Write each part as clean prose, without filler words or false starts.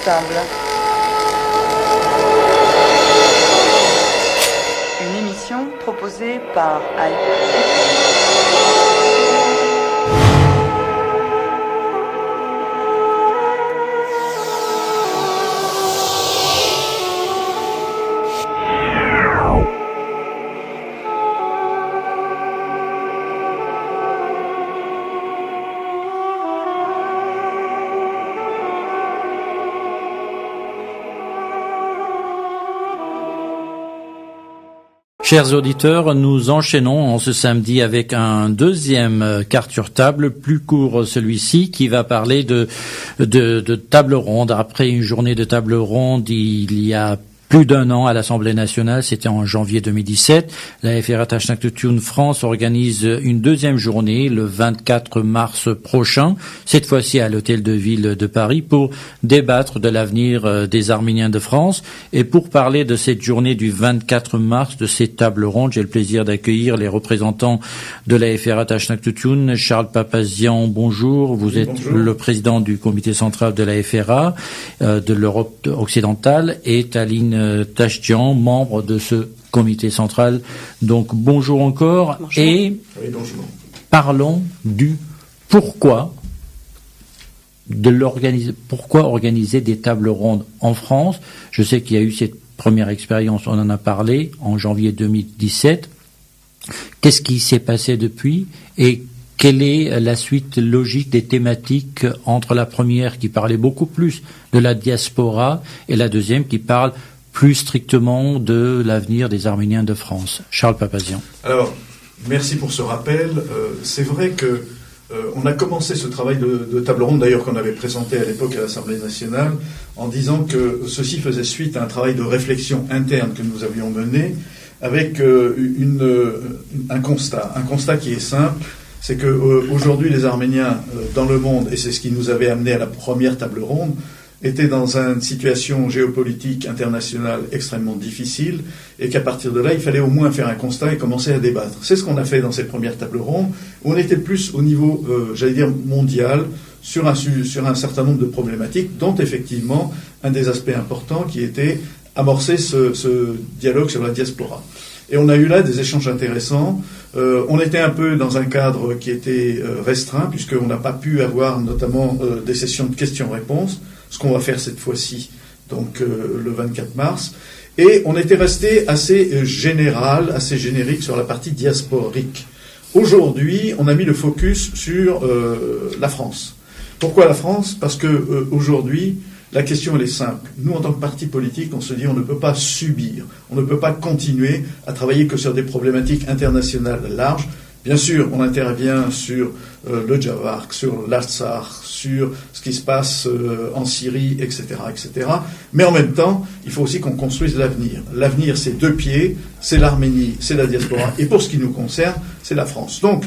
table. Une émission proposée par Chers auditeurs, nous enchaînons en ce samedi avec un deuxième quart sur table, plus court celui-ci, qui va parler de table ronde. Après une journée de table ronde, il y a plus d'un an à l'Assemblée nationale, c'était en janvier 2017. La FRA Tachnaktoutioun France organise une deuxième journée le 24 mars prochain, cette fois-ci à l'Hôtel de Ville de Paris, pour débattre de l'avenir des Arméniens de France. Et pour parler de cette journée du 24 mars, de cette table ronde, j'ai le plaisir d'accueillir les représentants de la FRA Tachnaktoutioun. Charles Papazian, bonjour. Vous êtes bonjour. Le président du comité central de la FRA de l'Europe occidentale, et Taline Tachtian, membre de ce comité central. Donc bonjour encore. Bonjour. Et oui, bonjour. Parlons du pourquoi pourquoi organiser des tables rondes en France. Je sais qu'il y a eu cette première expérience, on en a parlé en janvier 2017. Qu'est-ce qui s'est passé depuis et quelle est la suite logique des thématiques entre la première qui parlait beaucoup plus de la diaspora et la deuxième qui parle plus strictement de l'avenir des Arméniens de France? Charles Papazian. Alors, merci pour ce rappel. C'est vrai que on a commencé ce travail de table ronde, d'ailleurs qu'on avait présenté à l'époque à l'Assemblée nationale, en disant que ceci faisait suite à un travail de réflexion interne que nous avions mené avec un constat qui est simple. C'est que aujourd'hui les Arméniens dans le monde, et c'est ce qui nous avait amené à la première table ronde, étaient dans une situation géopolitique internationale extrêmement difficile, et qu'à partir de là, il fallait au moins faire un constat et commencer à débattre. C'est ce qu'on a fait dans cette première table ronde, où on était plus au niveau, mondial, sur un certain nombre de problématiques, dont effectivement un des aspects importants qui était amorcer ce dialogue sur la diaspora. Et on a eu là des échanges intéressants. On était un peu dans un cadre qui était restreint, puisqu'on n'a pas pu avoir notamment des sessions de questions-réponses, ce qu'on va faire cette fois-ci, donc le 24 mars. Et on était resté assez général, assez générique sur la partie diasporique. Aujourd'hui, on a mis le focus sur la France. Pourquoi la France ? Parce que aujourd'hui, la question, elle est simple. Nous, en tant que parti politique, on se dit on ne peut pas subir, on ne peut pas continuer à travailler que sur des problématiques internationales larges. Bien sûr, on intervient sur le Javark, sur l'Artsakh, sur ce qui se passe en Syrie, etc., etc. Mais en même temps, il faut aussi qu'on construise l'avenir. L'avenir, c'est deux pieds, c'est l'Arménie, c'est la diaspora, et pour ce qui nous concerne, c'est la France. Donc,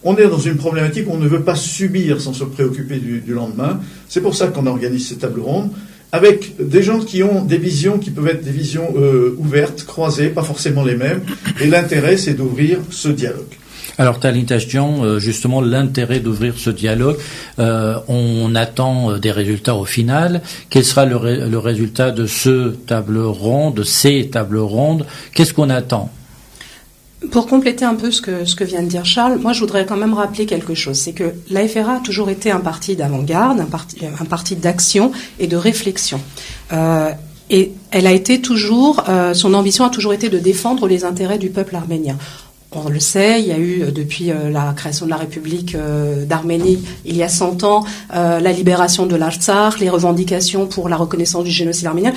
on est dans une problématique où on ne veut pas subir sans se préoccuper du lendemain. C'est pour ça qu'on organise ces tables rondes avec des gens qui ont des visions qui peuvent être des visions ouvertes, croisées, pas forcément les mêmes. Et l'intérêt, c'est d'ouvrir ce dialogue. Alors, Taline Tachtian, justement, l'intérêt d'ouvrir ce dialogue, on attend des résultats au final. Quel sera le résultat de ces tables rondes? Qu'est-ce qu'on attend? Pour compléter un peu ce que vient de dire Charles, moi je voudrais quand même rappeler quelque chose. C'est que la FRA a toujours été un parti d'avant-garde, un parti d'action et de réflexion. Et elle a été toujours, son ambition a toujours été de défendre les intérêts du peuple arménien. On le sait, il y a eu depuis la création de la République d'Arménie il y a 100 ans, la libération de l'Artsakh, les revendications pour la reconnaissance du génocide arménien.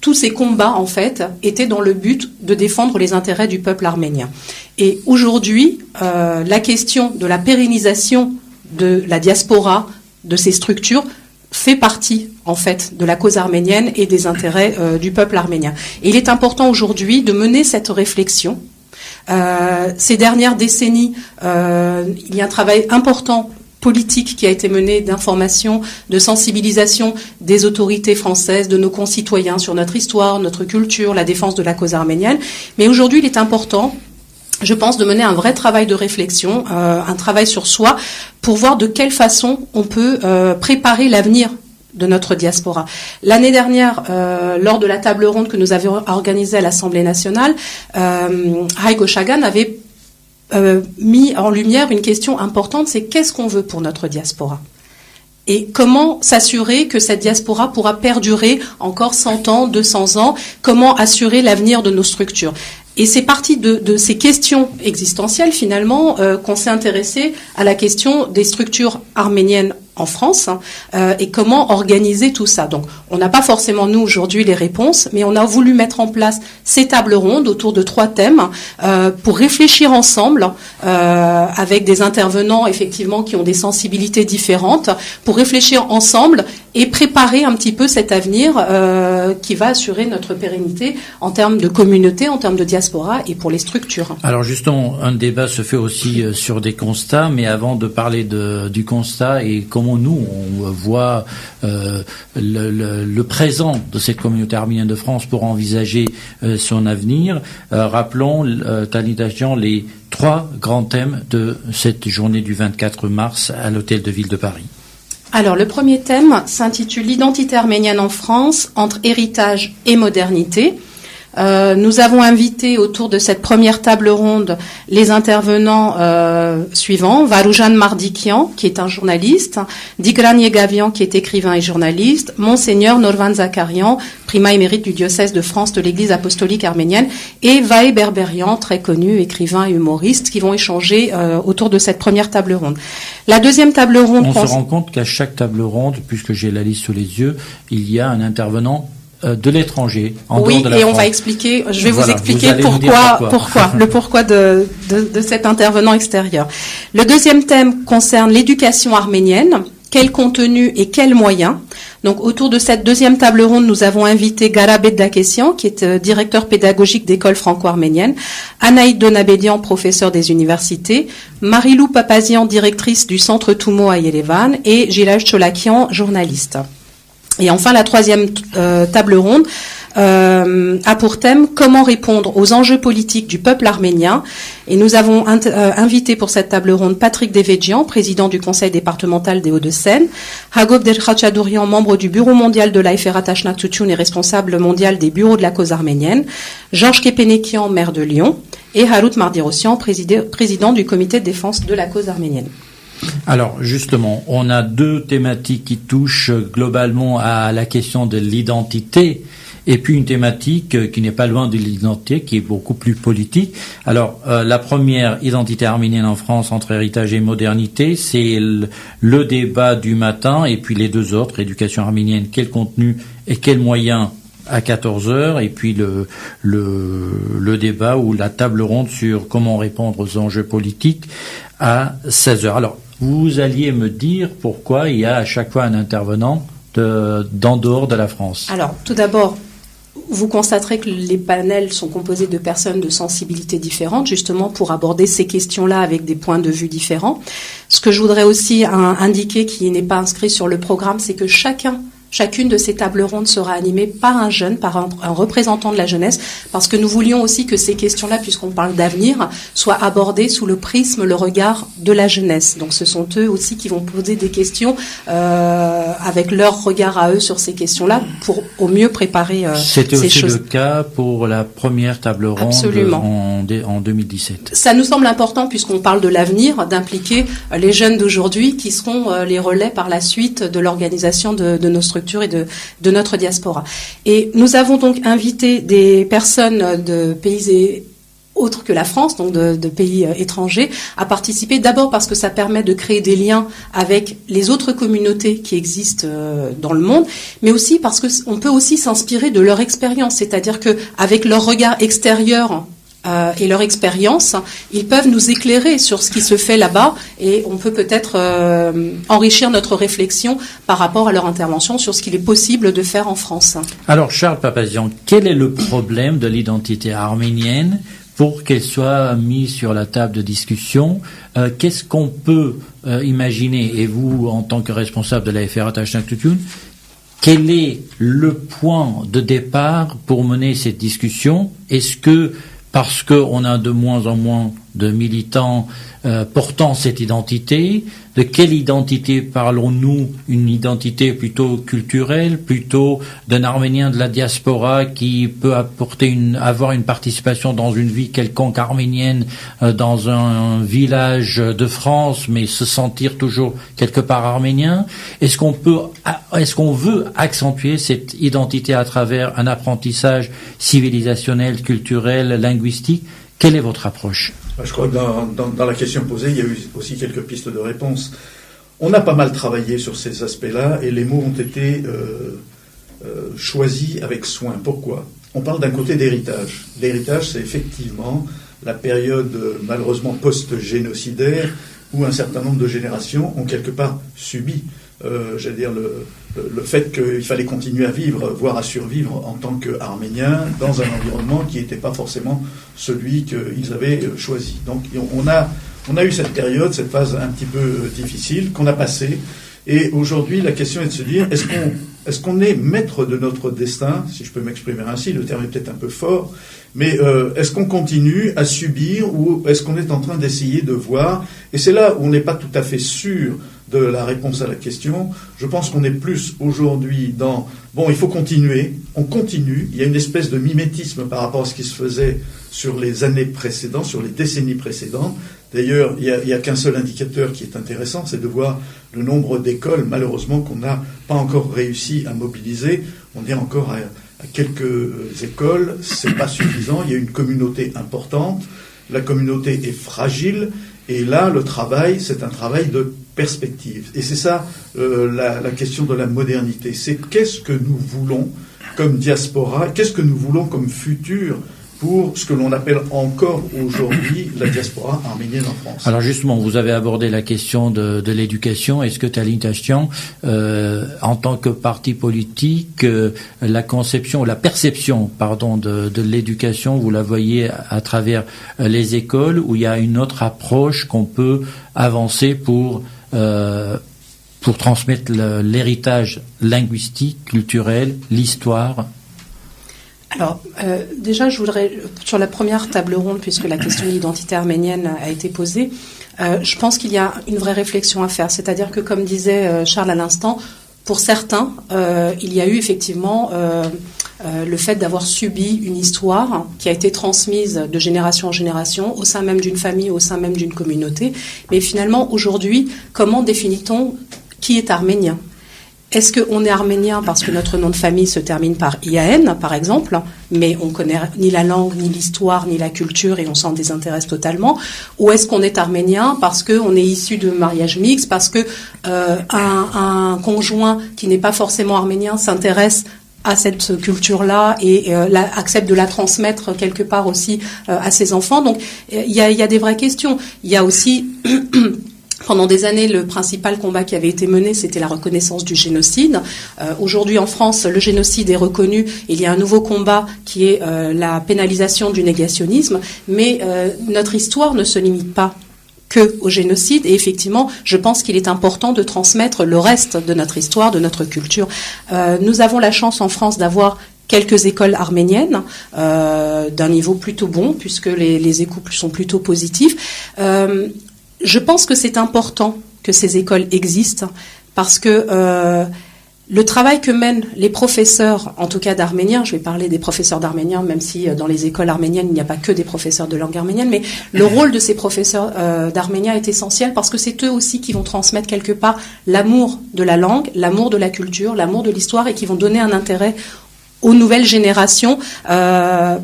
Tous ces combats, en fait, étaient dans le but de défendre les intérêts du peuple arménien. Et aujourd'hui, la question de la pérennisation de la diaspora, de ces structures, fait partie, en fait, de la cause arménienne et des intérêts du peuple arménien. Et il est important aujourd'hui de mener cette réflexion. Ces dernières décennies, il y a un travail important politique qui a été menée d'information, de sensibilisation des autorités françaises, de nos concitoyens sur notre histoire, notre culture, la défense de la cause arménienne. Mais aujourd'hui, il est important, je pense, de mener un vrai travail de réflexion, un travail sur soi, pour voir de quelle façon on peut préparer l'avenir de notre diaspora. L'année dernière, lors de la table ronde que nous avions organisée à l'Assemblée nationale, Heiko Schagan avait mis en lumière une question importante, c'est qu'est-ce qu'on veut pour notre diaspora ? Et comment s'assurer que cette diaspora pourra perdurer encore 100 ans, 200 ans ? Comment assurer l'avenir de nos structures ? Et c'est parti de ces questions existentielles, finalement, qu'on s'est intéressé à la question des structures arméniennes en France et comment organiser tout ça. Donc, on n'a pas forcément, nous, aujourd'hui, les réponses, mais on a voulu mettre en place ces tables rondes autour de 3 thèmes pour réfléchir ensemble avec des intervenants, effectivement, qui ont des sensibilités différentes, pour réfléchir ensemble et préparer un petit peu cet avenir qui va assurer notre pérennité en termes de communauté, en termes de diaspora et pour les structures. Alors justement, un débat se fait aussi sur des constats, mais avant de parler du constat et comment nous, on voit le présent de cette communauté arménienne de France pour envisager son avenir, rappelons, Tanita Jean, les 3 grands thèmes de cette journée du 24 mars à l'Hôtel de Ville de Paris. Alors, le premier thème s'intitule « L'identité arménienne en France, entre héritage et modernité ». Nous avons invité autour de cette première table ronde les intervenants suivants. Varoujan Mardikian, qui est un journaliste, Digran Yegavian, qui est écrivain et journaliste, Monseigneur Norvan Zakarian, primat émérite du diocèse de France de l'Église apostolique arménienne, et Vahe Berberian, très connu, écrivain et humoriste, qui vont échanger autour de cette première table ronde. La deuxième table ronde... On se rend compte qu'à chaque table ronde, puisque j'ai la liste sous les yeux, il y a un intervenant de l'étranger, en dehors de la France. Oui, et on va expliquer, je vais vous expliquer pourquoi de cet intervenant extérieur. Le deuxième thème concerne l'éducation arménienne, quel contenu et quels moyens. Donc, autour de cette deuxième table ronde, nous avons invité Garabet Dakessian, qui est directeur pédagogique d'école franco-arménienne, Anaïd Donabédian, professeur des universités, Marilou Papazian, directrice du centre Toumo à Yerevan, et Gilal Cholakian, journaliste. Et enfin, la troisième table ronde a pour thème comment répondre aux enjeux politiques du peuple arménien. Et nous avons invité pour cette table ronde Patrick Devedjian, président du conseil départemental des Hauts-de-Seine, Hagop Derkhachadourian, membre du bureau mondial de l'Aïfera Tachnak Tutun et responsable mondial des bureaux de la cause arménienne, Georges Kepenekian, maire de Lyon, et Harut Mardirossian, président du comité de défense de la cause arménienne. Alors justement, on a 2 thématiques qui touchent globalement à la question de l'identité et puis une thématique qui n'est pas loin de l'identité, qui est beaucoup plus politique. Alors la première, identité arménienne en France entre héritage et modernité, c'est le débat du matin et puis les 2 autres, éducation arménienne, quel contenu et quels moyens à 14h, et puis le débat ou la table ronde sur comment répondre aux enjeux politiques à 16h. Alors, vous alliez me dire pourquoi il y a à chaque fois un intervenant d'en dehors de la France. Alors, tout d'abord, vous constaterez que les panels sont composés de personnes de sensibilités différentes, justement pour aborder ces questions-là avec des points de vue différents. Ce que je voudrais aussi indiquer, qui n'est pas inscrit sur le programme, c'est que chacune de ces tables rondes sera animée par un jeune, par un représentant de la jeunesse, parce que nous voulions aussi que ces questions-là, puisqu'on parle d'avenir, soient abordées sous le prisme, le regard de la jeunesse. Donc ce sont eux aussi qui vont poser des questions avec leur regard à eux sur ces questions-là pour au mieux préparer ces choses. C'était aussi le cas pour la première table ronde en 2017. Ça nous semble important, puisqu'on parle de l'avenir, d'impliquer les jeunes d'aujourd'hui qui seront les relais par la suite de l'organisation de nos structures et de notre diaspora. Et nous avons donc invité des personnes de pays autres que la France, donc de pays étrangers, à participer, d'abord parce que ça permet de créer des liens avec les autres communautés qui existent dans le monde, mais aussi parce qu'on peut aussi s'inspirer de leur expérience, c'est-à-dire qu'avec leur regard extérieur et leur expérience, ils peuvent nous éclairer sur ce qui se fait là-bas et on peut peut-être enrichir notre réflexion par rapport à leur intervention sur ce qu'il est possible de faire en France. Alors Charles Papazian, quel est le problème de l'identité arménienne pour qu'elle soit mise sur la table de discussion? Qu'est-ce qu'on peut imaginer, et vous en tant que responsable de l'Aïfera Tachnak Tutun, quel est le point de départ pour mener cette discussion? Est-ce que parce qu'on a de moins en moins de militants portant cette identité. De quelle identité parlons-nous? Une identité plutôt culturelle, plutôt d'un Arménien de la diaspora qui peut avoir une participation dans une vie quelconque arménienne dans un village de France, mais se sentir toujours quelque part arménien? Est-ce qu'on veut accentuer cette identité à travers un apprentissage civilisationnel, culturel, linguistique? Quelle est votre approche? Je crois que dans la question posée, il y a eu aussi quelques pistes de réponse. On a pas mal travaillé sur ces aspects-là et les mots ont été choisis avec soin. Pourquoi? On parle d'un côté d'héritage. L'héritage, c'est effectivement la période malheureusement post-génocidaire où un certain nombre de générations ont quelque part subi j'allais dire le fait qu'il fallait continuer à vivre, voire à survivre en tant qu'Arméniens dans un environnement qui n'était pas forcément celui qu'ils avaient choisi. Donc on a eu cette période, cette phase un petit peu difficile qu'on a passée. Et aujourd'hui, la question est de se dire, est-ce qu'on est maître de notre destin, si je peux m'exprimer ainsi, le terme est peut-être un peu fort, mais est-ce qu'on continue à subir ou est-ce qu'on est en train d'essayer de voir? Et c'est là où on n'est pas tout à fait sûr de la réponse à la question. Je pense qu'on est plus aujourd'hui dans, il faut continuer, on continue, il y a une espèce de mimétisme par rapport à ce qui se faisait sur les années précédentes, sur les décennies précédentes. D'ailleurs, il n'y a qu'un seul indicateur qui est intéressant, c'est de voir le nombre d'écoles, malheureusement, qu'on n'a pas encore réussi à mobiliser. On est encore à quelques écoles, c'est pas suffisant, il y a une communauté importante, la communauté est fragile, et là, le travail, c'est un travail de perspective. Et c'est ça la question de la modernité. C'est qu'est-ce que nous voulons comme diaspora, qu'est-ce que nous voulons comme futur pour ce que l'on appelle encore aujourd'hui la diaspora arménienne en France. Alors justement, vous avez abordé la question de l'éducation. Est-ce que Tallinn Tashtian, en tant que parti politique, la perception, de l'éducation, vous la voyez à travers les écoles, où il y a une autre approche qu'on peut avancer pour transmettre l'héritage linguistique, culturel, l'histoire? Alors, déjà, je voudrais, sur la première table ronde, puisque la question de l'identité arménienne a été posée, je pense qu'il y a une vraie réflexion à faire. C'est-à-dire que, comme disait Charles à l'instant, pour certains, il y a eu effectivement le fait d'avoir subi une histoire qui a été transmise de génération en génération, au sein même d'une famille, au sein même d'une communauté. Mais finalement, aujourd'hui, comment définit-on qui est arménien ? Est-ce qu'on est arménien parce que notre nom de famille se termine par IAN, par exemple, mais on ne connaît ni la langue, ni l'histoire, ni la culture et on s'en désintéresse totalement? Ou est-ce qu'on est arménien parce qu'on est issu de mariage mixte, parce que un conjoint qui n'est pas forcément arménien s'intéresse à cette culture-là et accepte de la transmettre quelque part aussi à ses enfants? Donc il y a des vraies questions. Il y a aussi... Pendant des années, le principal combat qui avait été mené, c'était la reconnaissance du génocide. Aujourd'hui, en France, le génocide est reconnu. Il y a un nouveau combat qui est la pénalisation du négationnisme. Mais notre histoire ne se limite pas que au génocide. Et effectivement, je pense qu'il est important de transmettre le reste de notre histoire, de notre culture. Nous avons la chance en France d'avoir quelques écoles arméniennes d'un niveau plutôt bon, puisque les échos sont plutôt positifs. Je pense que c'est important que ces écoles existent parce que le travail que mènent les professeurs, en tout cas d'arménien, je vais parler des professeurs d'arménien, même si dans les écoles arméniennes, il n'y a pas que des professeurs de langue arménienne, mais le rôle de ces professeurs d'arménien est essentiel parce que c'est eux aussi qui vont transmettre quelque part l'amour de la langue, l'amour de la culture, l'amour de l'histoire et qui vont donner un intérêt aux nouvelles générations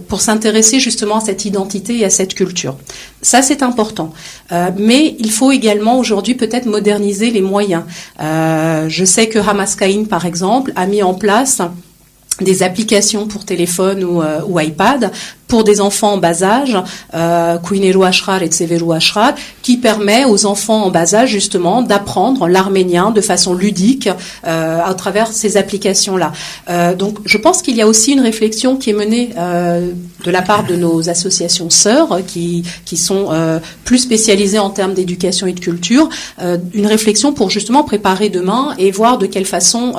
pour s'intéresser justement à cette identité et à cette culture. Ça, c'est important. Mais il faut également aujourd'hui peut-être moderniser les moyens. Je sais que Hamaskaïn, par exemple, a mis en place des applications pour téléphone ou iPad pour des enfants en bas âge, Kuineru Ashrar et Tseveru Ashrar, qui permet aux enfants en bas âge justement d'apprendre l'arménien de façon ludique à travers ces applications-là. Donc je pense qu'il y a aussi une réflexion qui est menée de la part de nos associations sœurs qui sont plus spécialisées en termes d'éducation et de culture, une réflexion pour justement préparer demain et voir de quelle façon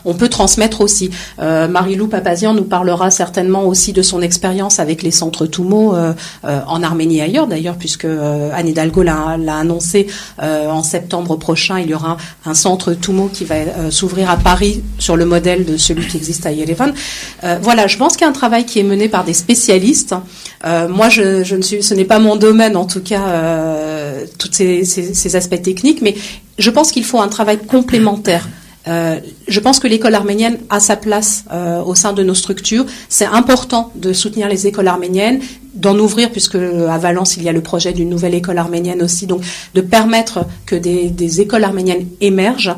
on peut transmettre aussi. Marie-Lou Papazian nous parlera certainement aussi de son expérience avec les centres Toumo en Arménie et ailleurs d'ailleurs, puisque Anne Hidalgo l'a annoncé en septembre prochain, il y aura un centre Toumo qui va s'ouvrir à Paris sur le modèle de celui qui existe à Yerevan. Voilà, je pense qu'il y a un travail qui est mené par des spécialistes. Moi, ce n'est pas mon domaine, en tout cas, tous ces aspects techniques, mais je pense qu'il faut un travail complémentaire. Je pense que l'école arménienne a sa place au sein de nos structures. C'est important de soutenir les écoles arméniennes, d'en ouvrir, puisque à Valence il y a le projet d'une nouvelle école arménienne aussi, donc de permettre que des écoles arméniennes émergent,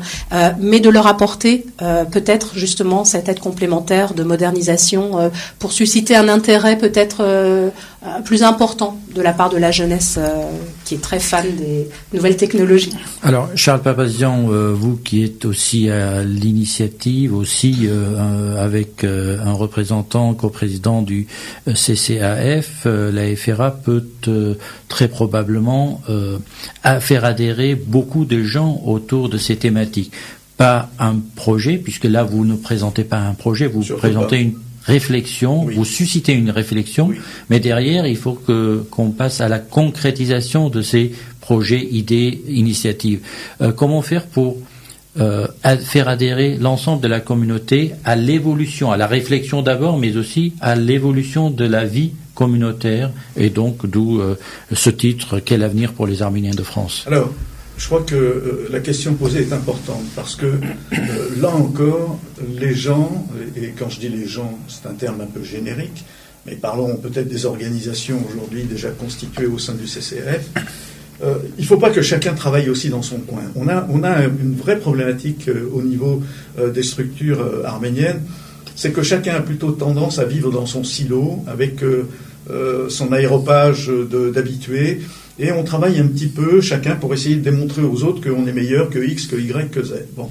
mais de leur apporter peut-être justement cette aide complémentaire de modernisation pour susciter un intérêt peut-être plus important de la part de la jeunesse qui est très fan des nouvelles technologies. Alors Charles Papazian, vous qui êtes aussi à l'initiative, aussi avec un représentant, coprésident du CCAF, la FRA peut très probablement faire adhérer beaucoup de gens autour de ces thématiques. Pas un projet, puisque là vous ne présentez pas un projet, vous présentez une réflexion, oui. Vous suscitez une réflexion, oui. Mais derrière il faut qu'on passe à la concrétisation de ces projets, idées, initiatives. Comment faire pour faire adhérer l'ensemble de la communauté à l'évolution, à la réflexion d'abord, mais aussi à l'évolution de la vie communautaire, et donc d'où ce titre, quel avenir pour les Arméniens de France? Alors, je crois que la question posée est importante, parce que là encore, les gens, et quand je dis les gens, c'est un terme un peu générique, mais parlons peut-être des organisations aujourd'hui déjà constituées au sein du CCAF, il ne faut pas que chacun travaille aussi dans son coin. On a une vraie problématique au niveau des structures arméniennes, c'est que chacun a plutôt tendance à vivre dans son silo, avec son aéropage d'habitués, et on travaille un petit peu chacun pour essayer de démontrer aux autres qu'on est meilleur que X, que Y, que Z. Bon.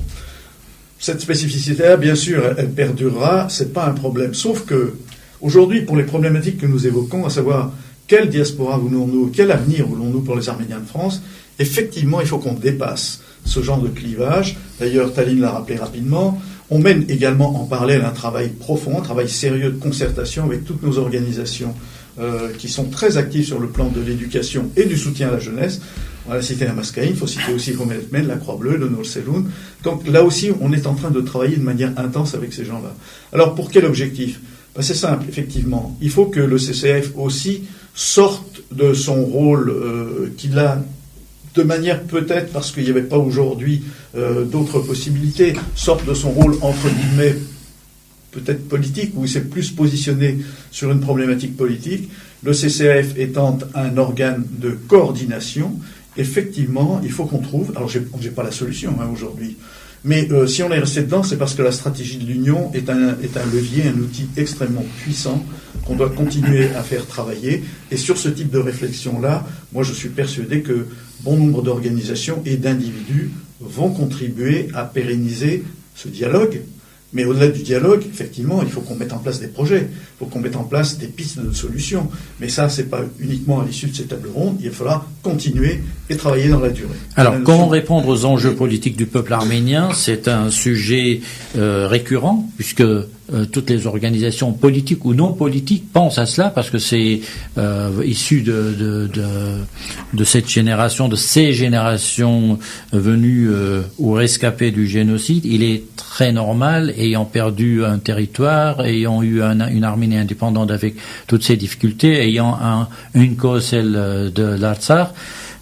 Cette spécificité-là, bien sûr, elle perdurera, c'est pas un problème. Sauf que, aujourd'hui, pour les problématiques que nous évoquons, à savoir quelle diaspora voulons-nous, quel avenir voulons-nous pour les Arméniens de France, effectivement, il faut qu'on dépasse ce genre de clivage. D'ailleurs, Taline l'a rappelé rapidement. On mène également en parallèle un travail profond, un travail sérieux de concertation avec toutes nos organisations qui sont très actives sur le plan de l'éducation et du soutien à la jeunesse. On va citer la Mascaïne, il faut citer aussi Romeltmen, la Croix-Bleue, le Nord-Seloun. Donc là aussi, on est en train de travailler de manière intense avec ces gens-là. Alors, pour quel objectif ? Ben, c'est simple, effectivement. Il faut que le CCAF aussi sorte de son rôle qu'il a de manière peut-être, parce qu'il n'y avait pas aujourd'hui d'autres possibilités, sorte de son rôle entre guillemets peut-être politique, où il s'est plus positionné sur une problématique politique. Le CCAF étant un organe de coordination, effectivement, il faut qu'on trouve, alors j'ai pas la solution aujourd'hui, mais si on est resté dedans, c'est parce que la stratégie de l'Union est un levier, un outil extrêmement puissant qu'on doit continuer à faire travailler. Et sur ce type de réflexion-là, moi je suis persuadé que bon nombre d'organisations et d'individus vont contribuer à pérenniser ce dialogue. Mais au-delà du dialogue, effectivement, il faut qu'on mette en place des projets, il faut qu'on mette en place des pistes de solutions. Mais ça, c'est pas uniquement à l'issue de ces tables rondes, il faudra continuer et travailler dans la durée. Alors, comment répondre aux enjeux politiques du peuple arménien ? C'est un sujet récurrent, puisque toutes les organisations politiques ou non politiques pensent à cela, parce que c'est issu de cette génération, de ces générations venues ou rescapées du génocide. Il est très normal, ayant perdu un territoire, ayant eu une Arménie indépendante avec toutes ses difficultés, ayant une cause, celle de l'Artsakh,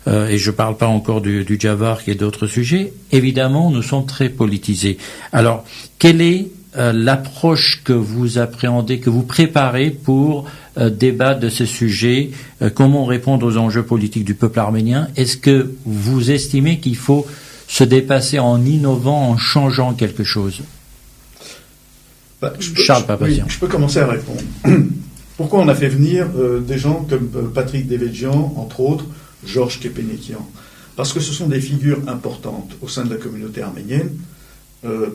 et je ne parle pas encore du Djavar et d'autres sujets, évidemment, nous sommes très politisés. Alors, quelle est l'approche que vous appréhendez, que vous préparez pour débattre de ces sujets, comment répondre aux enjeux politiques du peuple arménien? Est-ce que vous estimez qu'il faut se dépasser en innovant, en changeant quelque chose? Charles Papazian. Oui, je peux commencer à répondre. Pourquoi on a fait venir des gens comme Patrick Devedjian, entre autres, Georges Kepenekian? Parce que ce sont des figures importantes au sein de la communauté arménienne.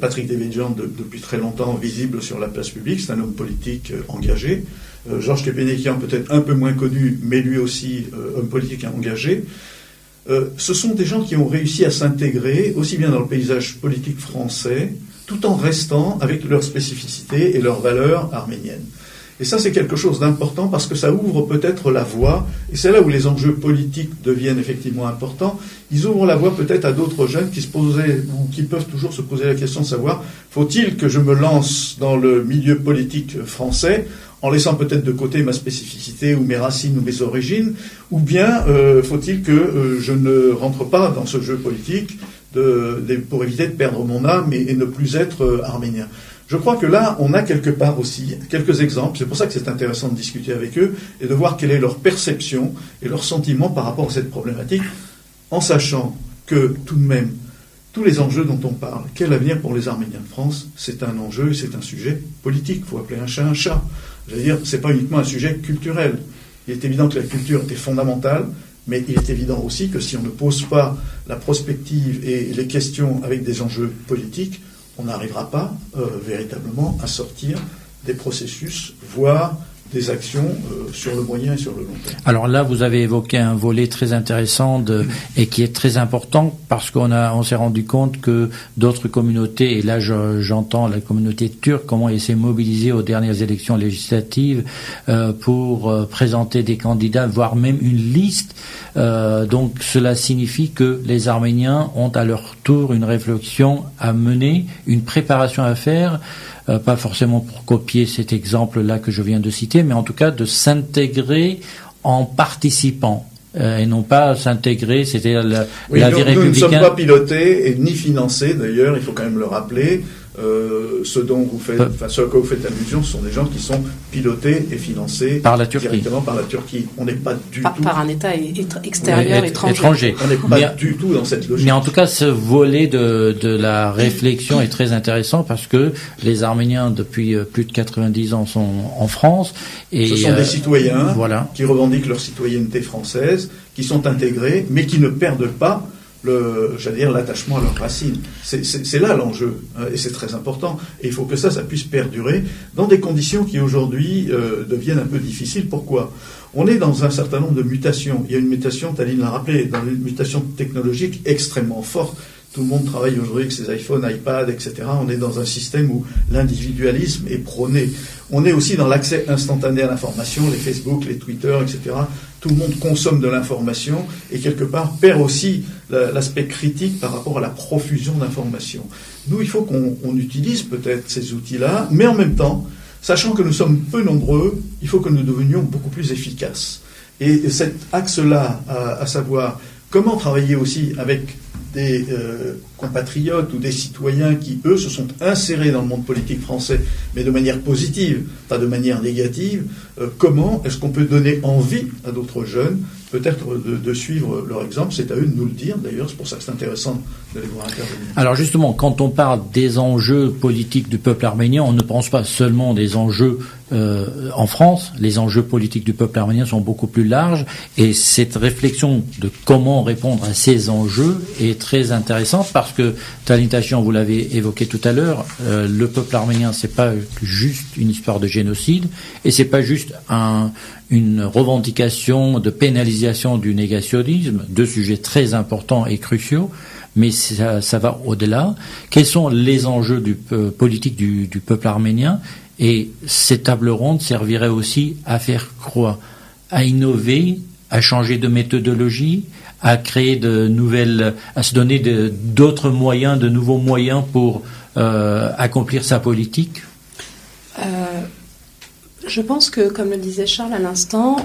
Patrick Devedjian, depuis très longtemps visible sur la place publique, c'est un homme politique engagé. Georges Kepenekian, peut-être un peu moins connu, mais lui aussi homme politique engagé. Ce sont des gens qui ont réussi à s'intégrer aussi bien dans le paysage politique français, tout en restant avec leurs spécificités et leurs valeurs arméniennes. Et ça, c'est quelque chose d'important parce que ça ouvre peut-être la voie, et c'est là où les enjeux politiques deviennent effectivement importants. Ils ouvrent la voie peut-être à d'autres jeunes qui se posaient, ou qui peuvent toujours se poser la question de savoir, faut-il que je me lance dans le milieu politique français en laissant peut-être de côté ma spécificité ou mes racines ou mes origines, ou bien faut-il que je ne rentre pas dans ce jeu politique pour éviter de perdre mon âme et ne plus être arménien. Je crois que là, on a quelque part aussi quelques exemples. C'est pour ça que c'est intéressant de discuter avec eux et de voir quelle est leur perception et leur sentiment par rapport à cette problématique, en sachant que tout de même, tous les enjeux dont on parle, quel avenir pour les Arméniens de France, c'est un enjeu, c'est un sujet politique. Il faut appeler un chat un chat. Je veux dire, c'est pas uniquement un sujet culturel. Il est évident que la culture est fondamentale, mais il est évident aussi que si on ne pose pas la prospective et les questions avec des enjeux politiques, on n'arrivera pas véritablement à sortir des processus, voire des actions sur le moyen et sur le long terme. Alors là, vous avez évoqué un volet très intéressant et qui est très important parce on s'est rendu compte que d'autres communautés, et là j'entends la communauté turque, comment elle s'est mobilisée aux dernières élections législatives pour présenter des candidats, voire même une liste. Donc cela signifie que les Arméniens ont à leur tour une réflexion à mener, une préparation à faire, pas forcément pour copier cet exemple-là que je viens de citer, mais en tout cas de s'intégrer en participant. Et non pas s'intégrer, c'était la vie républicaine. Nous ne sommes pas pilotés et ni financés, d'ailleurs, il faut quand même le rappeler. Ce à quoi vous faites allusion, ce sont des gens qui sont pilotés et financés par la Turquie. Directement par la Turquie. On n'est pas du tout par un État extérieur, étranger. On n'est pas du tout dans cette logique. Mais en tout cas, ce volet de la réflexion est très intéressant parce que les Arméniens, depuis plus de 90 ans, sont en France. Et ce sont des citoyens voilà, qui revendiquent leur citoyenneté française, qui sont intégrés, mais qui ne perdent pas l'attachement à leurs racines. C'est là l'enjeu, et c'est très important. Et il faut que ça puisse perdurer dans des conditions qui aujourd'hui deviennent un peu difficiles. Pourquoi ? On est dans un certain nombre de mutations. Il y a une mutation, Taline l'a rappelé, dans une mutation technologique extrêmement forte. Tout le monde travaille aujourd'hui avec ses iPhones, iPads, etc. On est dans un système où l'individualisme est prôné. On est aussi dans l'accès instantané à l'information, les Facebook, les Twitter, etc. Tout le monde consomme de l'information et quelque part perd aussi l'aspect critique par rapport à la profusion d'informations. Nous, il faut qu'on utilise peut-être ces outils-là, mais en même temps, sachant que nous sommes peu nombreux, il faut que nous devenions beaucoup plus efficaces. Et cet axe-là, à savoir comment travailler aussi avec des compatriotes ou des citoyens qui, eux, se sont insérés dans le monde politique français, mais de manière positive, pas de manière négative, comment est-ce qu'on peut donner envie à d'autres jeunes, peut-être de suivre leur exemple. C'est à eux de nous le dire, d'ailleurs, c'est pour ça que c'est intéressant de les voir intervenir. Alors justement, quand on parle des enjeux politiques du peuple arménien, on ne pense pas seulement des enjeux en France. Les enjeux politiques du peuple arménien sont beaucoup plus larges, et cette réflexion de comment répondre à ces enjeux est très intéressante parce que, Taline Tachian, vous l'avez évoqué tout à l'heure, le peuple arménien, c'est pas juste une histoire de génocide, et c'est pas juste une revendication de pénalisation du négationnisme, deux sujets très importants et cruciaux, mais ça va au-delà. Quels sont les enjeux politiques du peuple arménien? Et cette table ronde servirait aussi à faire quoi? À innover, à changer de méthodologie, à créer à se donner d'autres moyens, de nouveaux moyens pour accomplir sa politique? Je pense que, comme le disait Charles à l'instant,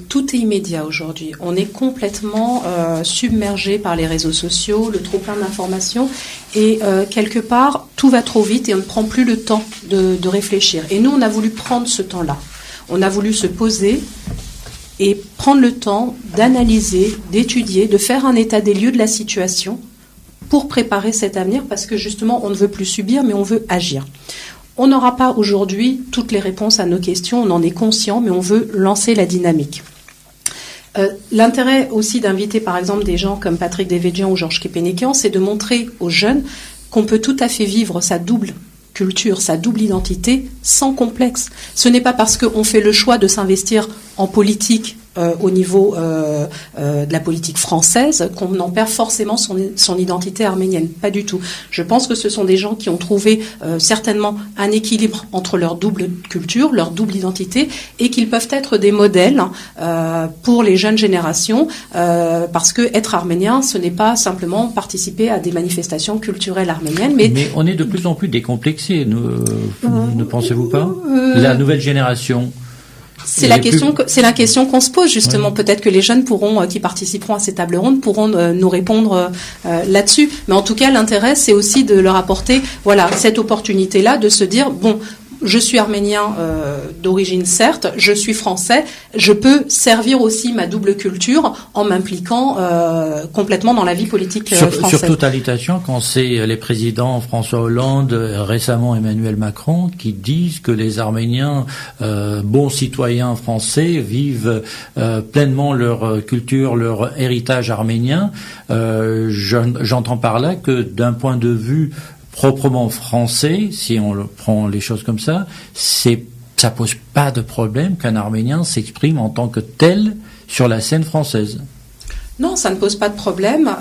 tout est immédiat aujourd'hui. On est complètement submergé par les réseaux sociaux, le trop-plein d'informations, et quelque part, tout va trop vite et on ne prend plus le temps de réfléchir. Et nous, on a voulu prendre ce temps-là. On a voulu se poser et prendre le temps d'analyser, d'étudier, de faire un état des lieux de la situation pour préparer cet avenir, parce que justement, on ne veut plus subir, mais on veut agir. On n'aura pas aujourd'hui toutes les réponses à nos questions, on en est conscient, mais on veut lancer la dynamique. L'intérêt aussi d'inviter par exemple des gens comme Patrick Devedjian ou Georges Kepenekian, c'est de montrer aux jeunes qu'on peut tout à fait vivre sa double culture, sa double identité sans complexe. Ce n'est pas parce qu'on fait le choix de s'investir en politique au niveau de la politique française qu'on en perd forcément son identité arménienne. Pas du tout. Je pense que ce sont des gens qui ont trouvé certainement un équilibre entre leur double culture, leur double identité, et qu'ils peuvent être des modèles pour les jeunes générations, parce que être arménien, ce n'est pas simplement participer à des manifestations culturelles arméniennes. Mais on est de plus en plus décomplexés, ne pensez-vous pas? La nouvelle génération. C'est la question qu'on se pose justement. Oui. Peut-être que les jeunes qui participeront à ces tables rondes pourront nous répondre là-dessus. Mais en tout cas, l'intérêt, c'est aussi de leur apporter, cette opportunité-là de se dire, bon, je suis arménien d'origine certes, je suis français, je peux servir aussi ma double culture en m'impliquant complètement dans la vie politique française. Surtout à l'État, quand c'est les présidents François Hollande, récemment Emmanuel Macron, qui disent que les Arméniens, bons citoyens français, vivent pleinement leur culture, leur héritage arménien, j'entends par là que d'un point de vue proprement français, si on prend les choses comme ça pose pas de problème qu'un Arménien s'exprime en tant que tel sur la scène française. Non, ça ne pose pas de problème,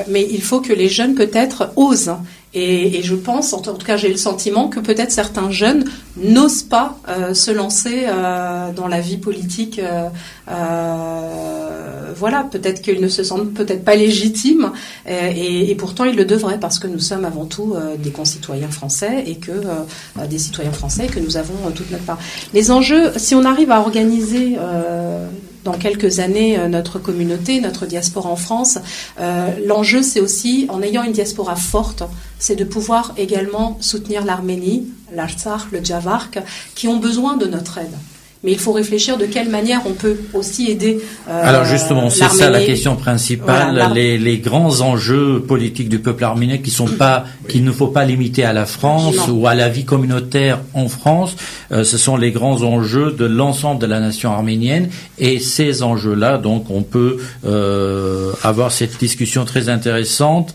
mais il faut que les jeunes peut-être osent. Et je pense, en tout cas j'ai le sentiment que peut-être certains jeunes n'osent pas se lancer dans la vie politique. Peut-être qu'ils ne se sentent peut-être pas légitimes, et pourtant ils le devraient, parce que nous sommes avant tout des concitoyens français, et que des citoyens français, et que nous avons toute notre part. Les enjeux, si on arrive à organiser dans quelques années notre communauté, notre diaspora en France, l'enjeu c'est aussi, en ayant une diaspora forte, c'est de pouvoir également soutenir l'Arménie, l'Artsakh, le Javark, qui ont besoin de notre aide. Mais il faut réfléchir de quelle manière on peut aussi aider Alors justement, c'est ça la question principale, les grands enjeux politiques du peuple arménien qu'il ne faut pas limiter à la France ou à la vie communautaire en France. Ce sont les grands enjeux de l'ensemble de la nation arménienne, et ces enjeux-là, donc on peut avoir cette discussion très intéressante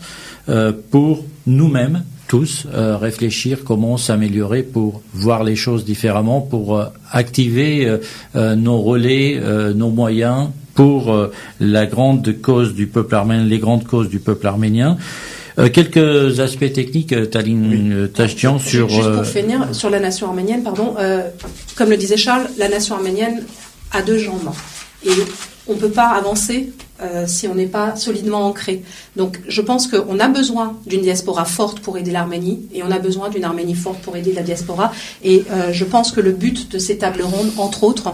pour nous-mêmes tous réfléchir comment s'améliorer pour voir les choses différemment, pour activer nos relais, nos moyens pour la grande cause du peuple arménien, les grandes causes du peuple arménien. Quelques aspects techniques, Taline Tachtian, sur... Juste pour finir, sur la nation arménienne, comme le disait Charles, la nation arménienne a deux jambes. Et on ne peut pas avancer si on n'est pas solidement ancré. Donc je pense qu'on a besoin d'une diaspora forte pour aider l'Arménie, et on a besoin d'une Arménie forte pour aider la diaspora. Et je pense que le but de ces tables rondes, entre autres,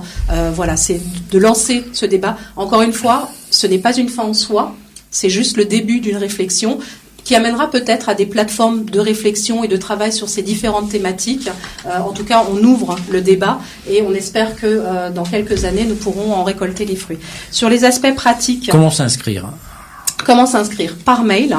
c'est de lancer ce débat. Encore une fois, ce n'est pas une fin en soi, c'est juste le début d'une réflexion qui amènera peut-être à des plateformes de réflexion et de travail sur ces différentes thématiques. En tout cas, on ouvre le débat, et on espère que dans quelques années, nous pourrons en récolter les fruits. Sur les aspects pratiques... Comment s'inscrire ? Par mail.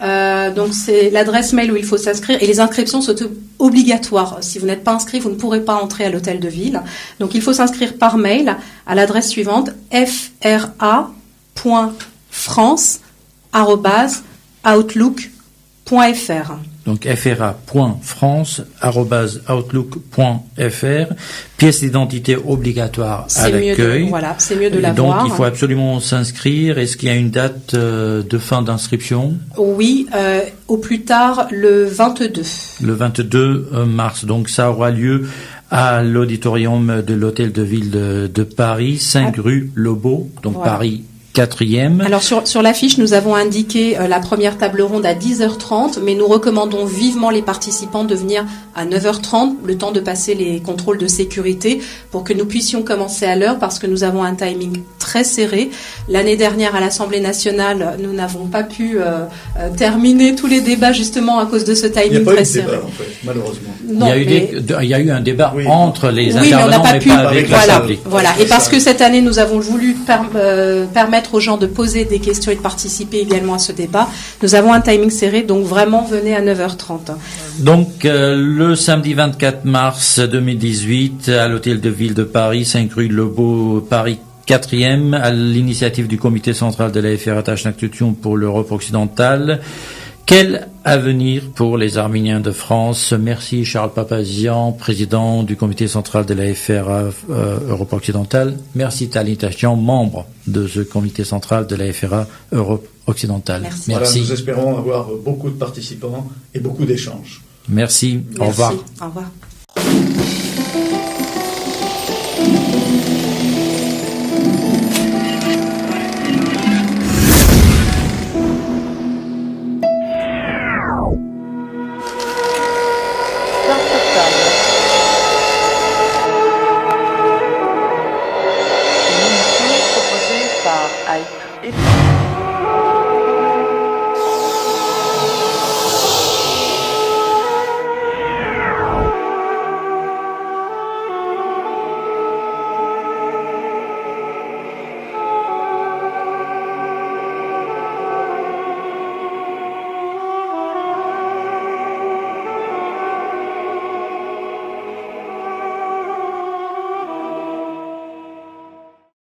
Donc c'est l'adresse mail où il faut s'inscrire, et les inscriptions sont obligatoires. Si vous n'êtes pas inscrit, vous ne pourrez pas entrer à l'hôtel de ville. Donc il faut s'inscrire par mail à l'adresse suivante: fra.france@outlook.fr. Donc fra.france@outlook.fr. Pièce d'identité obligatoire à l'accueil. C'est mieux de l'avoir. Donc il faut absolument s'inscrire. Est-ce qu'il y a une date de fin d'inscription ? Oui, au plus tard le 22. Le 22 mars. Donc ça aura lieu à l'auditorium de l'hôtel de ville de Paris, 5 rue Lobo, donc Paris 4e. Alors sur l'affiche, nous avons indiqué la première table ronde à 10h30, mais nous recommandons vivement les participants de venir à 9h30, le temps de passer les contrôles de sécurité, pour que nous puissions commencer à l'heure, parce que nous avons un timing très serré. L'année dernière, à l'Assemblée nationale, nous n'avons pas pu terminer tous les débats justement à cause de ce timing très serré. Il n'y a pas eu de débat, en fait, malheureusement. Non, il y a eu un débat entre les intervenants, mais pas avec l'Assemblée. Voilà. Et parce que cette année, nous avons voulu permettre aux gens de poser des questions et de participer également à ce débat, nous avons un timing serré, donc vraiment venez à 9h30. Donc le samedi 24 mars 2018 à l'hôtel de ville de Paris, 5 rue de Lobo, Paris 4e, à l'initiative du comité central de la FRA Tachnak Tutsion pour l'Europe occidentale, Quel avenir pour les Arméniens de France? Merci Charles Papazian, président du comité central de la FRA Europe occidentale. Merci Tali Tachian, membre de ce comité central de la FRA Europe occidentale. Merci. Voilà, nous espérons avoir beaucoup de participants et beaucoup d'échanges. Merci. Au Merci. revoir. Au revoir. Start Table.